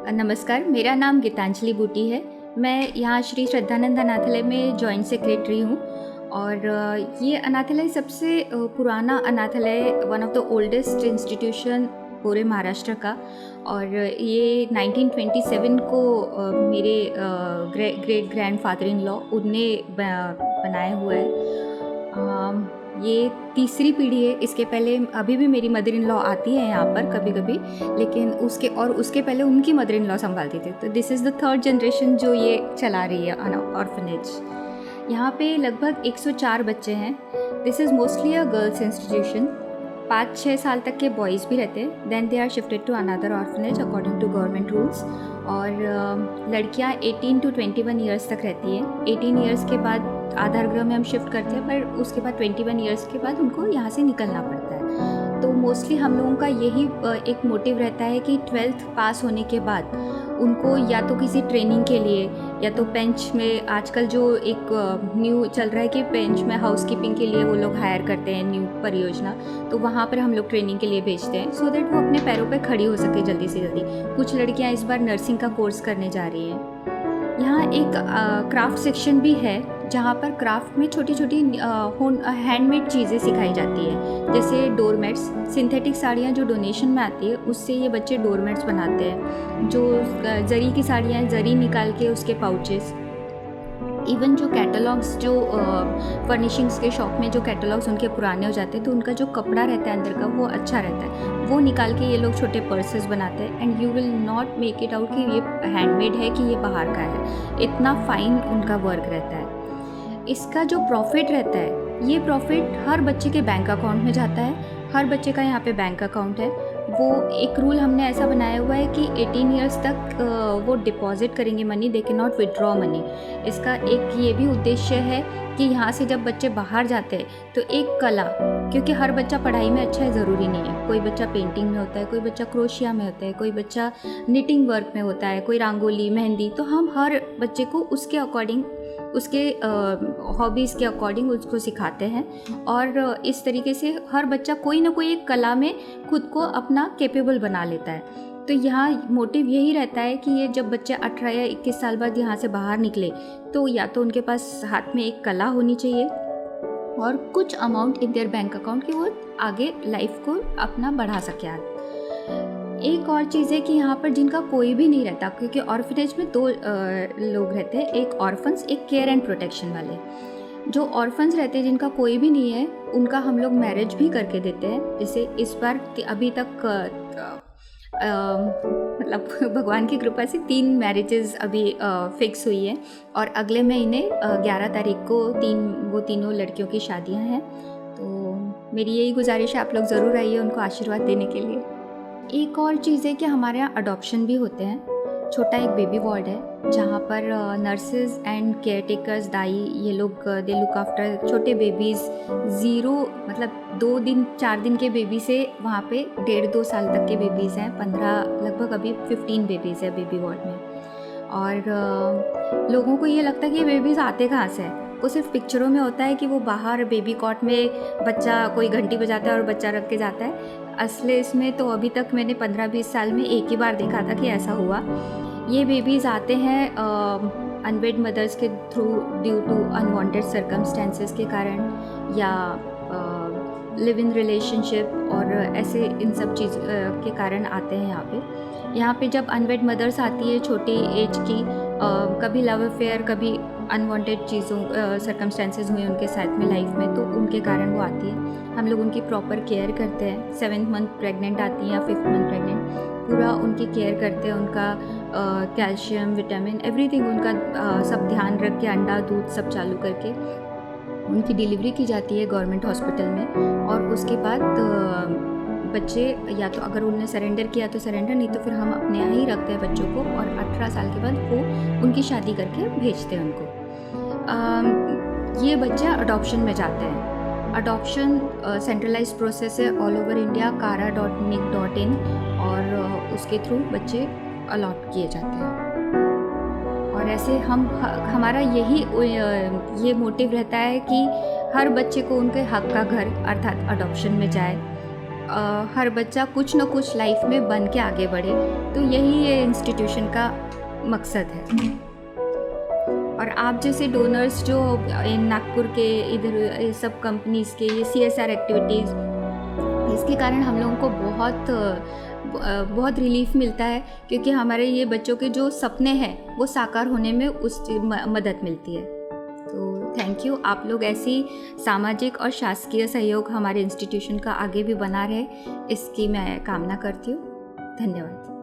नमस्कार, मेरा नाम गीतांजलि बूटी है। मैं यहाँ श्री श्रद्धानंद अनाथालय में जॉइंट सेक्रेटरी हूँ और ये अनाथालय सबसे पुराना अनाथालय, one of the oldest institution पूरे महाराष्ट्र का। और ये 1927 को मेरे ग्रेट ग्रैंडफादर इन लॉ उनने बनाया हुआ है। ये तीसरी पीढ़ी है। इसके पहले अभी भी मेरी मदर इन लॉ आती है यहाँ पर कभी कभी, लेकिन उसके पहले उनकी मदर इन लॉ संभालती थी। तो this is the third generation जो ये चला रही है ऑर्फनेज। यहाँ पे लगभग 104 बच्चे हैं। This is mostly a girls institution. 5-6 साल तक के बॉयज़ भी रहते हैं, then they are shifted to another orphanage according to government rules. और लड़कियाँ 18 to 21 ईयर्स तक रहती हैं। 18 ईयर्स के बाद आधार गृह में हम शिफ्ट करते हैं, पर उसके बाद 21 ईयर्स के बाद उनको यहाँ से निकलना पड़ता है। तो मोस्टली हम लोगों का यही एक मोटिव रहता है कि 12th पास होने के बाद उनको या तो किसी ट्रेनिंग के लिए या तो बेंच में, आजकल जो एक न्यू चल रहा है कि बेंच में हाउसकीपिंग के लिए वो लोग हायर करते हैं न्यू परियोजना, तो वहाँ पर हम लोग ट्रेनिंग के लिए भेजते हैं सो दैट वो अपने पैरों पे खड़ी हो सके जल्दी से जल्दी। कुछ लड़कियाँ इस बार नर्सिंग का कोर्स करने जा रही हैं। यहाँ एक क्राफ्ट सेक्शन भी है जहाँ पर क्राफ्ट में छोटी छोटी हैंडमेड चीज़ें सिखाई जाती है, जैसे डोरमेट्स। सिंथेटिक साड़ियाँ जो डोनेशन में आती है उससे ये बच्चे डोरमेट्स बनाते हैं। जो जरी की साड़ियाँ, जरी निकाल के उसके पाउचेस। इवन जो कैटलॉग्स, जो फर्निशिंग्स के शॉप में जो कैटलॉग्स उनके पुराने हो जाते हैं तो उनका जो कपड़ा रहता है अंदर का वो अच्छा रहता है, वो निकाल के ये लोग छोटे पर्सेस बनाते हैं। And you will not make it out कि ये हैंडमेड है कि ये बाहर का है। इतना फाइन उनका वर्क रहता है। इसका जो प्रॉफिट रहता है, ये प्रॉफिट हर बच्चे के बैंक अकाउंट में जाता है। हर बच्चे का यहाँ पे बैंक अकाउंट है। वो एक रूल हमने ऐसा बनाया हुआ है कि 18 ईयर्स तक वो डिपॉजिट करेंगे money, they can not withdraw money. इसका एक ये भी उद्देश्य है कि यहाँ से जब बच्चे बाहर जाते हैं तो एक कला, क्योंकि हर बच्चा पढ़ाई में अच्छा है ज़रूरी नहीं है। कोई बच्चा पेंटिंग में होता है, कोई बच्चा क्रोशिया में होता है, कोई बच्चा निटिंग वर्क में होता है, कोई रंगोली, मेहंदी। तो हम हर बच्चे को उसके अकॉर्डिंग, उसके हॉबीज़ के अकॉर्डिंग उसको सिखाते हैं। और इस तरीके से हर बच्चा कोई ना कोई एक कला में खुद को अपना कैपेबल बना लेता है। तो यहाँ मोटिव यही रहता है कि ये जब बच्चे 18 या 21 साल बाद यहाँ से बाहर निकले तो या तो उनके पास हाथ में एक कला होनी चाहिए और कुछ amount in their bank account कि वो आगे लाइफ को अपना बढ़ा सके। एक और चीज़ है कि यहाँ पर जिनका कोई भी नहीं रहता, क्योंकि ऑर्फनेज में 2 लोग रहते हैं, एक ऑर्फन्स, एक केयर एंड प्रोटेक्शन वाले। जो ऑर्फन्स रहते हैं जिनका कोई भी नहीं है, उनका हम लोग मैरिज भी करके देते हैं। जैसे इस बार अभी तक मतलब भगवान की कृपा से 3 मैरिजेस अभी फिक्स हुई है और अगले महीने 11 तारीख को वो तीनों लड़कियों की शादियाँ हैं। तो मेरी यही गुजारिश है, आप लोग ज़रूर आइए उनको आशीर्वाद देने के लिए। एक और चीज़ है कि हमारे यहाँ अडॉप्शन भी होते हैं। छोटा एक बेबी वार्ड है जहाँ पर नर्सेज एंड केयर टेकर्स, दाई, ये लोग दे लुक आफ्टर छोटे बेबीज़। 0 मतलब 2 दिन 4 दिन के बेबी से वहाँ पे 1.5-2 साल तक के बेबीज़ हैं। 15 लगभग अभी 15 बेबीज़ है बेबी वार्ड में। और लोगों को ये लगता है कि ये बेबीज़ आते कहाँ से हैं। वो सिर्फ पिक्चरों में होता है कि वो बाहर बेबी कॉट में बच्चा कोई घंटी बजाता है और बच्चा रख के जाता है। असले इसमें तो अभी तक मैंने 15-20 साल में एक ही बार देखा था कि ऐसा हुआ। ये बेबीज़ आते हैं अनवेड मदर्स के through, due to unwanted circumstances के कारण, या लिव इन रिलेशनशिप और ऐसे इन सब चीज़ के कारण आते हैं यहाँ पे। यहाँ पे जब अनवेड मदर्स आती है छोटी एज की, कभी लव अफेयर, कभी अनवांटेड चीज़ों सर्कमस्टेंसेस हुए उनके साथ में लाइफ में, तो उनके कारण वो आती है। हम लोग उनकी प्रॉपर केयर करते हैं। 7th मंथ प्रेग्नेंट आती हैं या 5th मंथ प्रेग्नेंट, पूरा उनकी केयर करते हैं। उनका कैल्शियम, विटामिन, एवरीथिंग उनका सब ध्यान रख के, अंडा दूध सब चालू करके उनकी डिलीवरी की जाती है गवर्नमेंट हॉस्पिटल में। और उसके बाद बच्चे या तो अगर उन्होंने सरेंडर किया तो सरेंडर, नहीं तो फिर हम अपने यहाँ ही रखते हैं बच्चों को। और 18 साल के बाद वो उनकी शादी करके भेजते हैं उनको। ये बच्चे अडॉप्शन में जाते हैं। अडॉप्शन सेंट्रलाइज प्रोसेस है ऑल ओवर इंडिया, kara.nic.in, और उसके थ्रू बच्चे अलॉट किए जाते हैं। और ऐसे हमारा यही ये मोटिव रहता है कि हर बच्चे को उनके हक का घर अर्थात अडॉप्शन में जाए। हर बच्चा कुछ न कुछ लाइफ में बन के आगे बढ़े, तो यही ये इंस्टीट्यूशन का मकसद है। और आप जैसे डोनर्स जो नागपुर के इधर ये सब कंपनीज़ के ये CSR एक्टिविटीज़, इसके कारण हम लोगों को बहुत रिलीफ मिलता है, क्योंकि हमारे ये बच्चों के जो सपने हैं वो साकार होने में उसकी मदद मिलती है। तो थैंक यू। आप लोग ऐसी सामाजिक और शासकीय सहयोग हमारे इंस्टीट्यूशन का आगे भी बना रहे, इसकी मैं कामना करती हूँ। धन्यवाद।